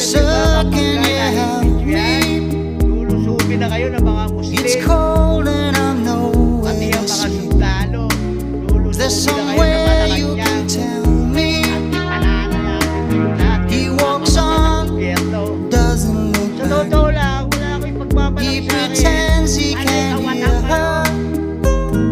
Sir, can you help me? Lulusubin na kayo ng mga Muslim. It's cold and I'm Pati nowhere ang to mga sleep. sundalo. There's Lulusubin na kayo ng somewhere you Malacanang. can tell me. He He walks on, doesn't look Sa back. totoo lang, wala akong pagbabalak He sa akin. pretends he can't hear her.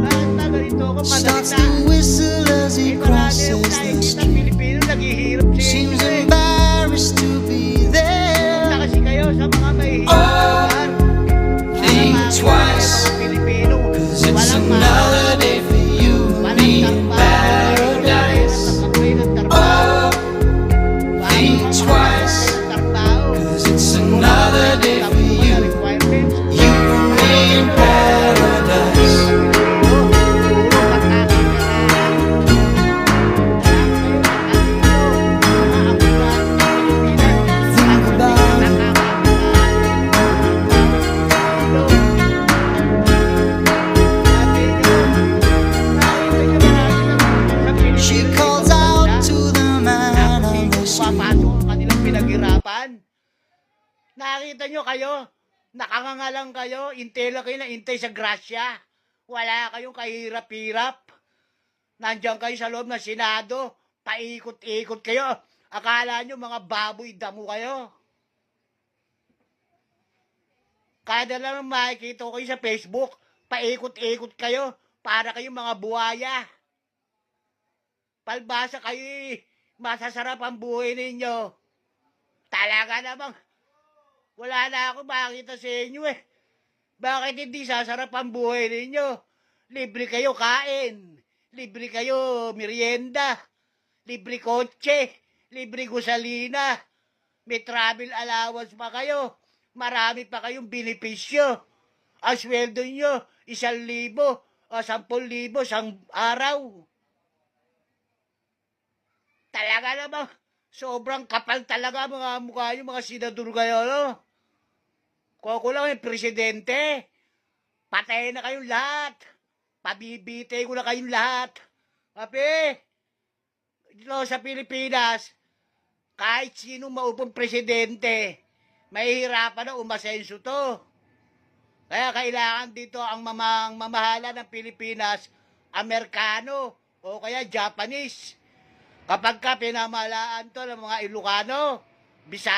Basta ganito ako, Starts madalita. to whistle as he Marami crosses akong the nakikita street. Pilipino naghihirap sa Seems inyo eh. embarrassed to be Punta there. kasi kayo sa mga mahihirap Oh, na lugar. think Para makita twice, yung mga Pilipino. 'cause it's Walang another day for you and me in paradise. Oh, think twice, 'cause it's another day for you, you and me in paradise. Think about it. She calls out to the man on the street. Papasok ang kanilang pinaghirapan. Nakita nyo kayo, nakangangalang kayo, intela kayo na intay sa grasya. Wala kayong kahirap-hirap. Nandiyan kayo sa loob ng Senado, paikot-ikot kayo. Akala nyo mga baboy damo kayo. Kada lang makikita ko kayo sa Facebook, paikot-ikot kayo, para kayong mga buhaya. Palbasa kayo eh, masasarap ang buhay ninyo. Talaga namang, wala na ako makita sa inyo eh. Bakit hindi sasarap ang buhay ninyo? Libre kayo kain, libre kayo merienda, libre kotse, libre gasolina, may travel allowance pa kayo, marami pa kayong benepisyo. Ang sweldo nyo, 1,000 o 10,000 isang araw. Talaga namang, sobrang kapal talaga mga mukha nyo, mga senador kayo, no? Kung ako lang yung presidente, patayin na kayong lahat. Pabibitay ko na kayong lahat. Kape, dito sa Pilipinas, kahit sino maupong presidente, mahihirapan na umasenso to. Kaya kailangan dito ang mamahala ng Pilipinas, Amerikano o kaya Japanese. Kapag ka pinamahalaan to ng mga Ilocano, Bisaya,